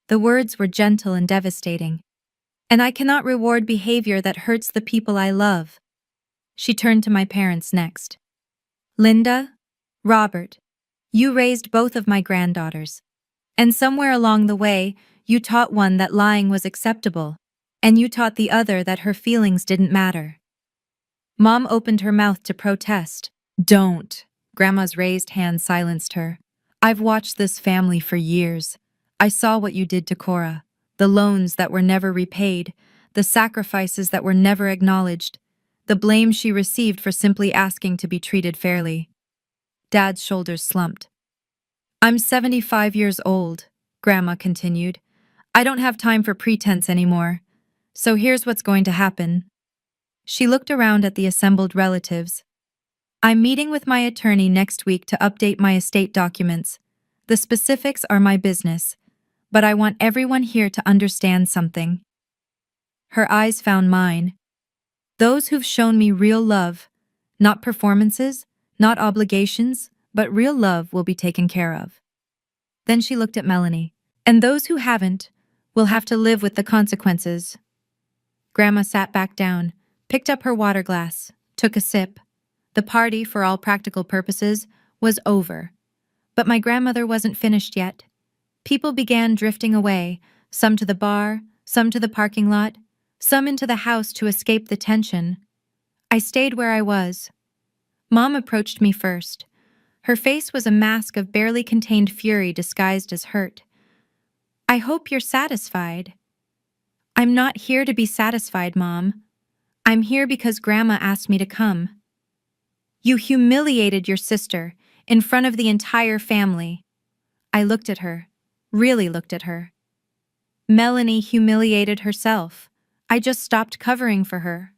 The words were gentle and devastating. And I cannot reward behavior that hurts the people I love. She turned to my parents next. Linda, Robert, you raised both of my granddaughters. And somewhere along the way, you taught one that lying was acceptable, and you taught the other that her feelings didn't matter. Mom opened her mouth to protest. Don't. Grandma's raised hand silenced her. I've watched this family for years. I saw what you did to Cora. The loans that were never repaid, the sacrifices that were never acknowledged, the blame she received for simply asking to be treated fairly. Dad's shoulders slumped. I'm 75 years old, Grandma continued. I don't have time for pretense anymore. So here's what's going to happen. She looked around at the assembled relatives. I'm meeting with my attorney next week to update my estate documents. The specifics are my business, but I want everyone here to understand something. Her eyes found mine. Those who've shown me real love, not performances, not obligations, but real love will be taken care of. Then she looked at Melanie. And those who haven't will have to live with the consequences. Grandma sat back down, picked up her water glass, took a sip. The party, for all practical purposes, was over. But my grandmother wasn't finished yet. People began drifting away, some to the bar, some to the parking lot, some into the house to escape the tension. I stayed where I was. Mom approached me first. Her face was a mask of barely contained fury disguised as hurt. I hope you're satisfied. I'm not here to be satisfied, Mom. I'm here because Grandma asked me to come. You humiliated your sister in front of the entire family. I looked at her, really looked at her. Melanie humiliated herself. I just stopped covering for her.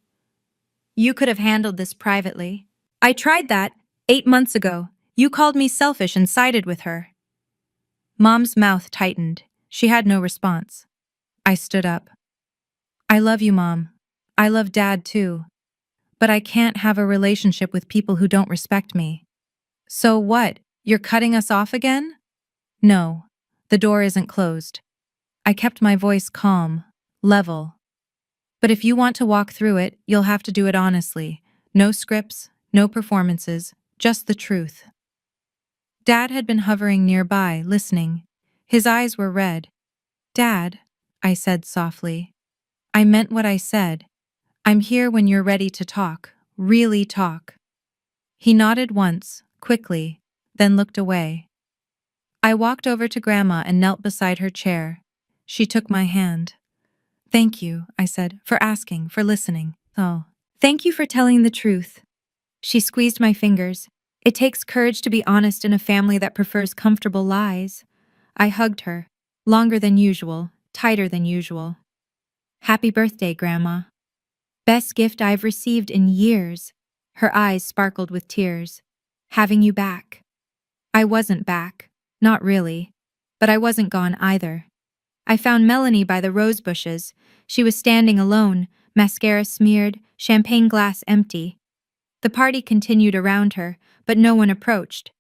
You could have handled this privately. I tried that 8 months ago. You called me selfish and sided with her. Mom's mouth tightened. She had no response. I stood up. I love you, Mom. I love Dad, too. But I can't have a relationship with people who don't respect me. So what? You're cutting us off again? No. The door isn't closed. I kept my voice calm, level. But if you want to walk through it, you'll have to do it honestly. No scripts, no performances, just the truth. Dad had been hovering nearby, listening. His eyes were red. Dad, I said softly. I meant what I said. I'm here when you're ready to talk, really talk. He nodded once, quickly, then looked away. I walked over to Grandma and knelt beside her chair. She took my hand. Thank you, I said, for asking, for listening. Oh, thank you for telling the truth. She squeezed my fingers. It takes courage to be honest in a family that prefers comfortable lies. I hugged her, longer than usual, tighter than usual. Happy birthday, Grandma. Best gift I've received in years. Her eyes sparkled with tears. Having you back. I wasn't back. Not really. But I wasn't gone either. I found Melanie by the rose bushes. She was standing alone, mascara smeared, champagne glass empty. The party continued around her, but no one approached.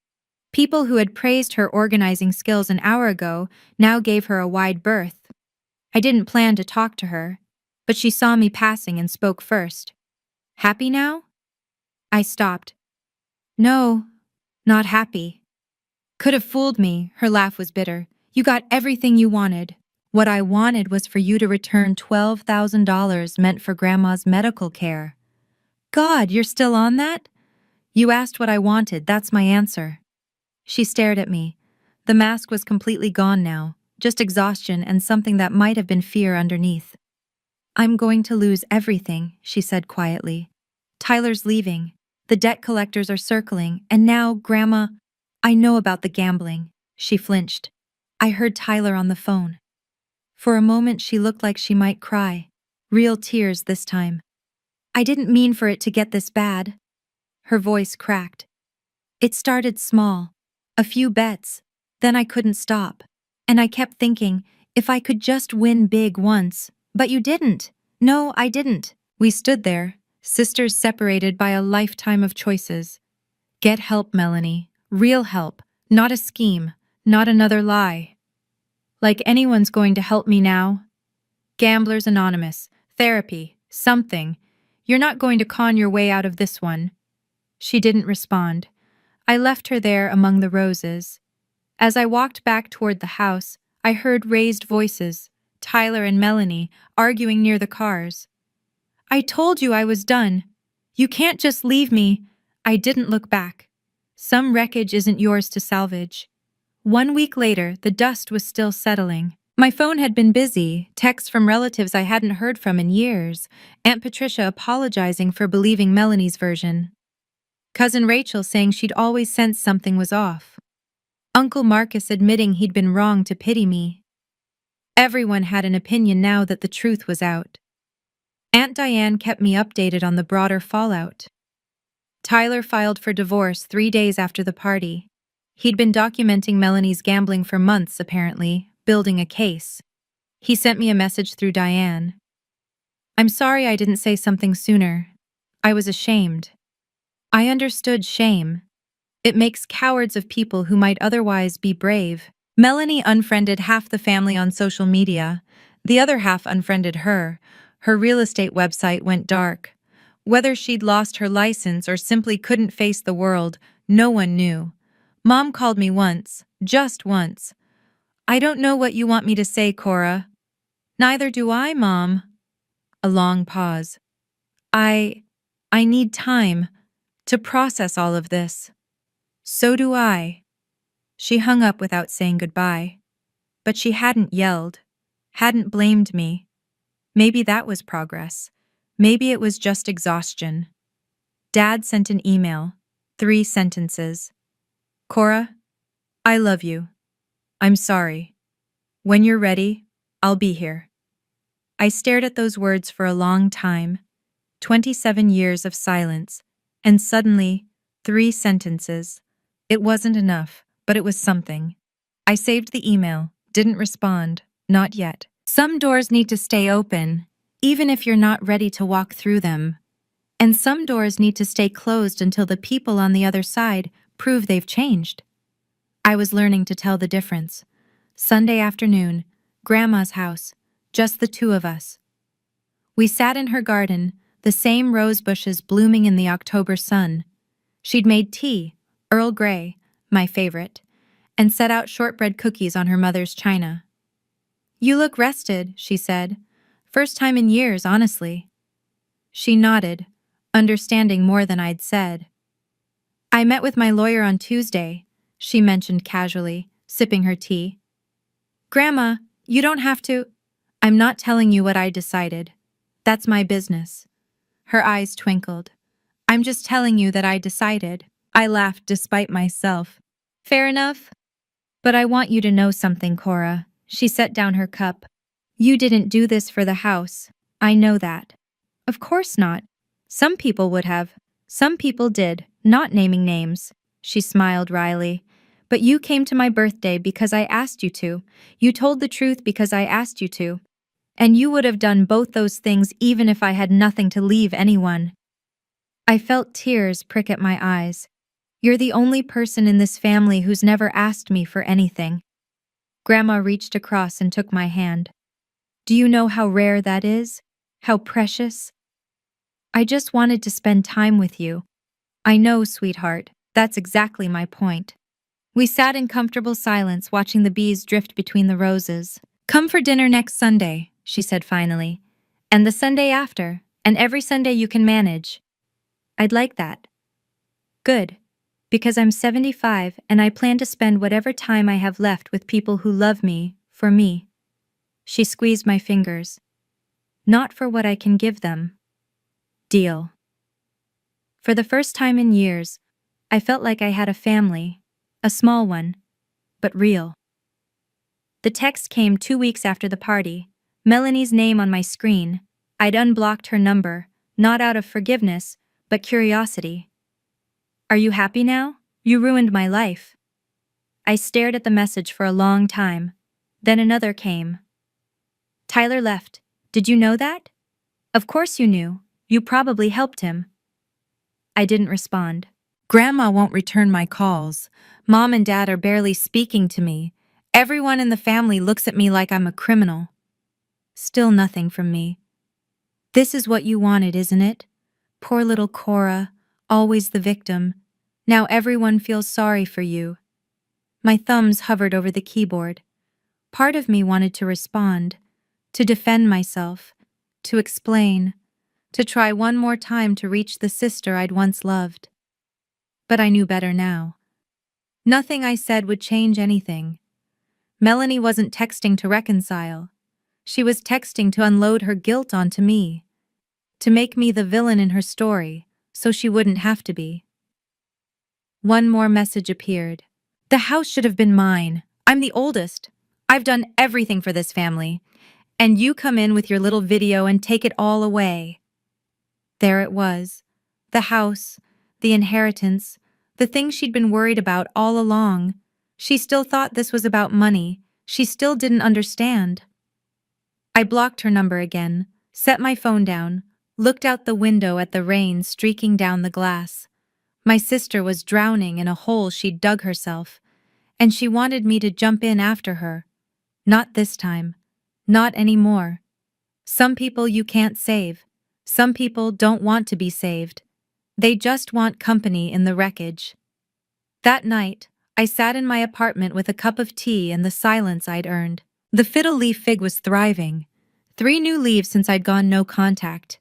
People who had praised her organizing skills an hour ago now gave her a wide berth. I didn't plan to talk to her, but she saw me passing and spoke first. Happy now? I stopped. No, not happy. Could have fooled me, her laugh was bitter. You got everything you wanted. What I wanted was for you to return $12,000 meant for Grandma's medical care. God, you're still on that? You asked what I wanted, that's my answer. She stared at me. The mask was completely gone now, just exhaustion and something that might have been fear underneath. I'm going to lose everything, she said quietly. Tyler's leaving. The debt collectors are circling, and now, Grandma, I know about the gambling. She flinched. I heard Tyler on the phone. For a moment she looked like she might cry. Real tears this time. I didn't mean for it to get this bad. Her voice cracked. It started small. A few bets. Then I couldn't stop. And I kept thinking, if I could just win big once. But you didn't. No, I didn't. We stood there, sisters separated by a lifetime of choices. Get help, Melanie. Real help. Not a scheme. Not another lie. Like anyone's going to help me now. Gamblers Anonymous. Therapy. Something. You're not going to con your way out of this one. She didn't respond. I left her there among the roses. As I walked back toward the house, I heard raised voices, Tyler and Melanie, arguing near the cars. I told you I was done. You can't just leave me. I didn't look back. Some wreckage isn't yours to salvage. 1 week later, the dust was still settling. My phone had been busy, texts from relatives I hadn't heard from in years, Aunt Patricia apologizing for believing Melanie's version. Cousin Rachel saying she'd always sensed something was off. Uncle Marcus admitting he'd been wrong to pity me. Everyone had an opinion now that the truth was out. Aunt Diane kept me updated on the broader fallout. Tyler filed for divorce 3 days after the party. He'd been documenting Melanie's gambling for months, apparently, building a case. He sent me a message through Diane. I'm sorry I didn't say something sooner. I was ashamed. I understood shame. It makes cowards of people who might otherwise be brave. Melanie unfriended half the family on social media. The other half unfriended her. Her real estate website went dark. Whether she'd lost her license or simply couldn't face the world, no one knew. Mom called me once, just once. I don't know what you want me to say, Cora. Neither do I, Mom. A long pause. I need time to process all of this. So do I. She hung up without saying goodbye. But she hadn't yelled, hadn't blamed me. Maybe that was progress. Maybe it was just exhaustion. Dad sent an email, 3 sentences. Cora, I love you. I'm sorry. When you're ready, I'll be here. I stared at those words for a long time, 27 years of silence, and suddenly, 3 sentences. It wasn't enough, but it was something. I saved the email, didn't respond, not yet. Some doors need to stay open, even if you're not ready to walk through them. And some doors need to stay closed until the people on the other side prove they've changed. I was learning to tell the difference. Sunday afternoon, Grandma's house, just the 2 of us. We sat in her garden, the same rose bushes blooming in the October sun. She'd made tea, Earl Grey, my favorite, and set out shortbread cookies on her mother's china. You look rested, she said. First time in years, honestly. She nodded, understanding more than I'd said. I met with my lawyer on Tuesday, she mentioned casually, sipping her tea. Grandma, you don't have to. I'm not telling you what I decided. That's my business. Her eyes twinkled. I'm just telling you that I decided. I laughed despite myself. Fair enough. But I want you to know something, Cora. She set down her cup. You didn't do this for the house. I know that. Of course not. Some people would have. Some people did, not naming names. She smiled wryly. But you came to my birthday because I asked you to. You told the truth because I asked you to. And you would have done both those things even if I had nothing to leave anyone. I felt tears prick at my eyes. You're the only person in this family who's never asked me for anything. Grandma reached across and took my hand. Do you know how rare that is? How precious? I just wanted to spend time with you. I know, sweetheart. That's exactly my point. We sat in comfortable silence watching the bees drift between the roses. Come for dinner next Sunday, she said finally. And the Sunday after, and every Sunday you can manage. I'd like that. Good. Because I'm 75 and I plan to spend whatever time I have left with people who love me, for me. She squeezed my fingers. not for what I can give them. Deal. For the first time in years, I felt like I had a family, a small one, but real. The text came 2 weeks after the party, Melanie's name on my screen. I'd unblocked her number, not out of forgiveness, but curiosity. Are you happy now? You ruined my life. I stared at the message for a long time. Then another came. Tyler left. Did you know that? Of course you knew. You probably helped him. I didn't respond. Grandma won't return my calls. Mom and Dad are barely speaking to me. Everyone in the family looks at me like I'm a criminal. Still nothing from me. This is what you wanted, isn't it? Poor little Cora, always the victim. Now everyone feels sorry for you. My thumbs hovered over the keyboard. Part of me wanted to respond, to defend myself, to explain, to try one more time to reach the sister I'd once loved. But I knew better now. Nothing I said would change anything. Melanie wasn't texting to reconcile. She was texting to unload her guilt onto me, to make me the villain in her story, so she wouldn't have to be. One more message appeared. The house should have been mine. I'm the oldest. I've done everything for this family. And you come in with your little video and take it all away. There it was. The house, the inheritance, the thing she'd been worried about all along. She still thought this was about money. She still didn't understand. I blocked her number again, set my phone down, looked out the window at the rain streaking down the glass. My sister was drowning in a hole she'd dug herself, and she wanted me to jump in after her. Not this time. Not anymore. Some people you can't save. Some people don't want to be saved. They just want company in the wreckage. That night, I sat in my apartment with a cup of tea and the silence I'd earned. The fiddle leaf fig was thriving. 3 new leaves since I'd gone no contact.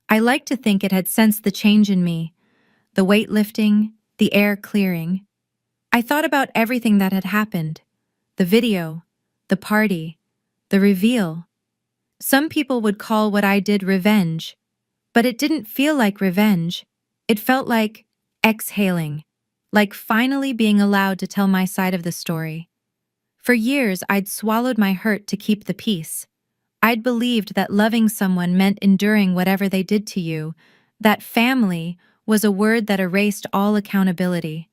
I liked to think it had sensed the change in me, the weight lifting, the air clearing. I thought about everything that had happened. The video, the party, the reveal. Some people would call what I did revenge, but it didn't feel like revenge. It felt like exhaling, like finally being allowed to tell my side of the story. For years, I'd swallowed my hurt to keep the peace. I'd believed that loving someone meant enduring whatever they did to you, that family was a word that erased all accountability.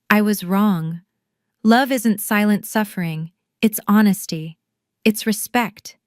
I was wrong. Love isn't silent suffering, it's honesty. It's respect.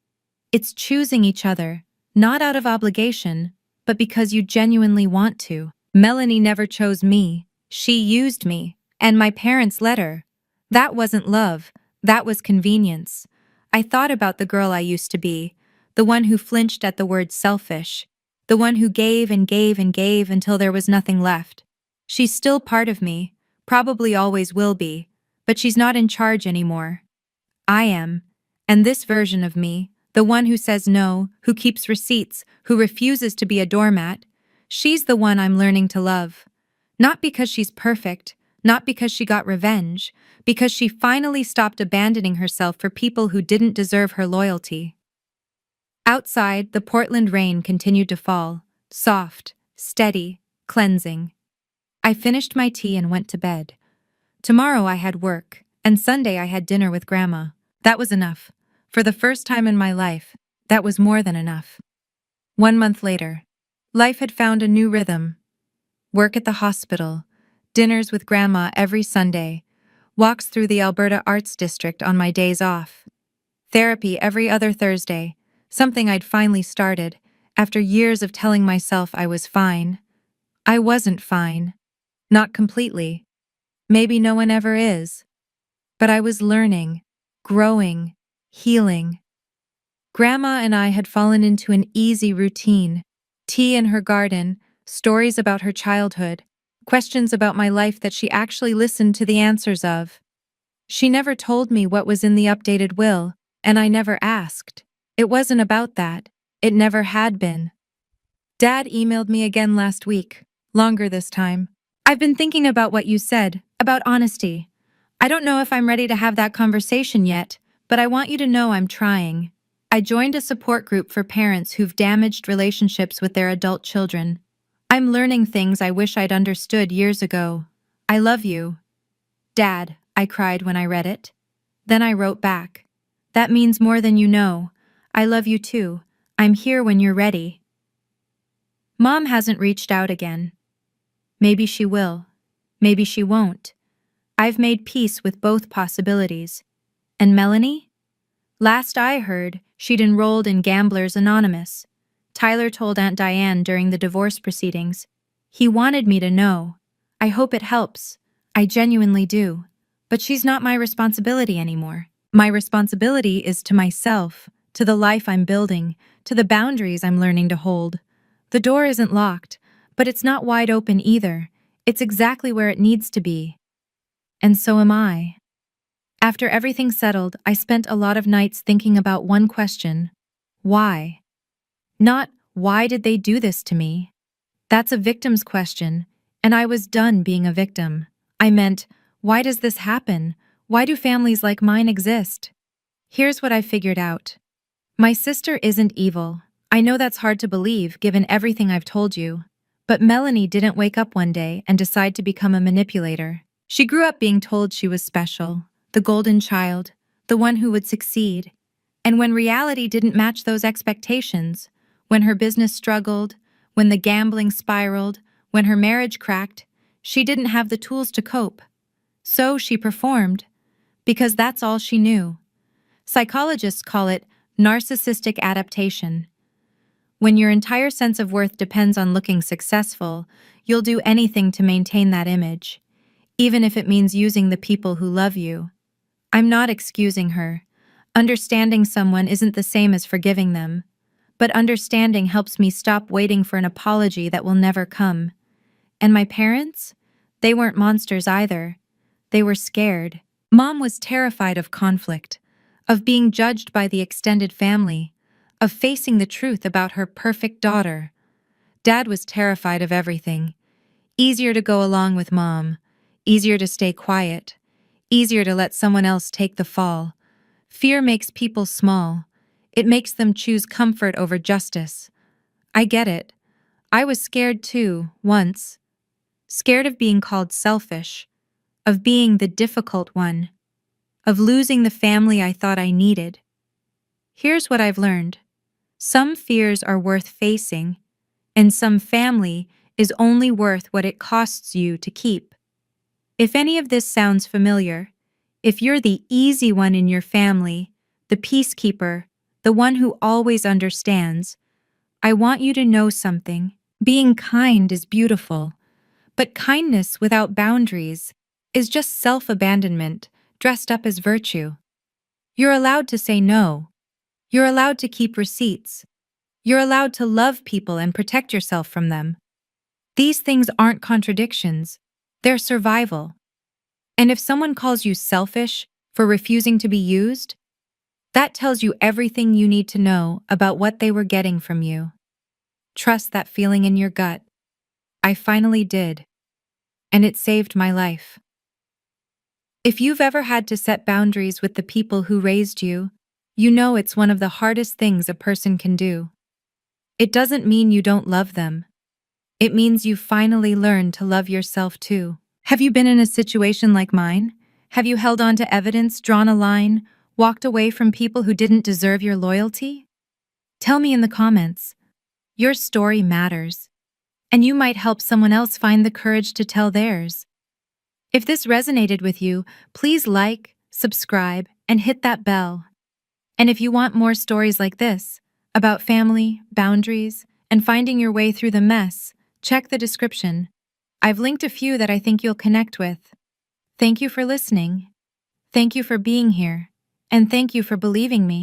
It's choosing each other, not out of obligation, but because you genuinely want to. Melanie never chose me. She used me, and my parents let her. That wasn't love. That was convenience. I thought about the girl I used to be, the one who flinched at the word selfish, the one who gave and gave and gave until there was nothing left. She's still part of me, probably always will be, but she's not in charge anymore. I am. And this version of me, the one who says no, who keeps receipts, who refuses to be a doormat, she's the one I'm learning to love. Not because she's perfect, not because she got revenge, because she finally stopped abandoning herself for people who didn't deserve her loyalty. Outside, the Portland rain continued to fall, soft, steady, cleansing. I finished my tea and went to bed. Tomorrow I had work, and Sunday I had dinner with Grandma. That was enough. For the first time in my life, that was more than enough. 1 month later, life had found a new rhythm. Work at the hospital, dinners with Grandma every Sunday, walks through the Alberta Arts District on my days off. Therapy every other Thursday, something I'd finally started, after years of telling myself I was fine. I wasn't fine. Not completely. Maybe no one ever is. But I was learning, growing, healing. Grandma and I had fallen into an easy routine. Tea in her garden, stories about her childhood, questions about my life that she actually listened to the answers of. She never told me what was in the updated will, and I never asked. It wasn't about that. It never had been. Dad emailed me again last week, longer this time. I've been thinking about what you said, about honesty. I don't know if I'm ready to have that conversation yet, but I want you to know I'm trying. I joined a support group for parents who've damaged relationships with their adult children. I'm learning things I wish I'd understood years ago. I love you. Dad, I cried when I read it. Then I wrote back. That means more than you know. I love you too. I'm here when you're ready. Mom hasn't reached out again. Maybe she will. Maybe she won't. I've made peace with both possibilities. And Melanie? Last I heard, she'd enrolled in Gamblers Anonymous. Tyler told Aunt Diane during the divorce proceedings. He wanted me to know. I hope it helps. I genuinely do. But she's not my responsibility anymore. My responsibility is to myself, to the life I'm building, to the boundaries I'm learning to hold. The door isn't locked, but it's not wide open either. It's exactly where it needs to be. And so am I. After everything settled, I spent a lot of nights thinking about one question. Why? Not, why did they do this to me? That's a victim's question, and I was done being a victim. I meant, why does this happen? Why do families like mine exist? Here's what I figured out. My sister isn't evil. I know that's hard to believe given everything I've told you. But Melanie didn't wake up one day and decide to become a manipulator. She grew up being told she was special, the golden child, the one who would succeed. And when reality didn't match those expectations, when her business struggled, when the gambling spiraled, when her marriage cracked, she didn't have the tools to cope. So she performed, because that's all she knew. Psychologists call it narcissistic adaptation. When your entire sense of worth depends on looking successful, you'll do anything to maintain that image, even if it means using the people who love you. I'm not excusing her. Understanding someone isn't the same as forgiving them. But understanding helps me stop waiting for an apology that will never come. And my parents? They weren't monsters either. They were scared. Mom was terrified of conflict, of being judged by the extended family, of facing the truth about her perfect daughter. Dad was terrified of everything. Easier to go along with Mom. Easier to stay quiet. Easier to let someone else take the fall. Fear makes people small. It makes them choose comfort over justice. I get it. I was scared too, once. Scared of being called selfish, of being the difficult one, of losing the family I thought I needed. Here's what I've learned. Some fears are worth facing, and some family is only worth what it costs you to keep. If any of this sounds familiar, if you're the easy one in your family, the peacekeeper, the one who always understands, I want you to know something. Being kind is beautiful, but kindness without boundaries is just self-abandonment dressed up as virtue. You're allowed to say no. You're allowed to keep receipts. You're allowed to love people and protect yourself from them. These things aren't contradictions. They're survival. And if someone calls you selfish for refusing to be used, that tells you everything you need to know about what they were getting from you. Trust that feeling in your gut. I finally did. And it saved my life. If you've ever had to set boundaries with the people who raised you, you know it's one of the hardest things a person can do. It doesn't mean you don't love them. It means you finally learned to love yourself too. Have you been in a situation like mine? Have you held on to evidence, drawn a line, walked away from people who didn't deserve your loyalty? Tell me in the comments. Your story matters, and you might help someone else find the courage to tell theirs. If this resonated with you, please like, subscribe, and hit that bell. And if you want more stories like this, about family, boundaries, and finding your way through the mess, check the description. I've linked a few that I think you'll connect with. Thank you for listening. Thank you for being here. And thank you for believing me.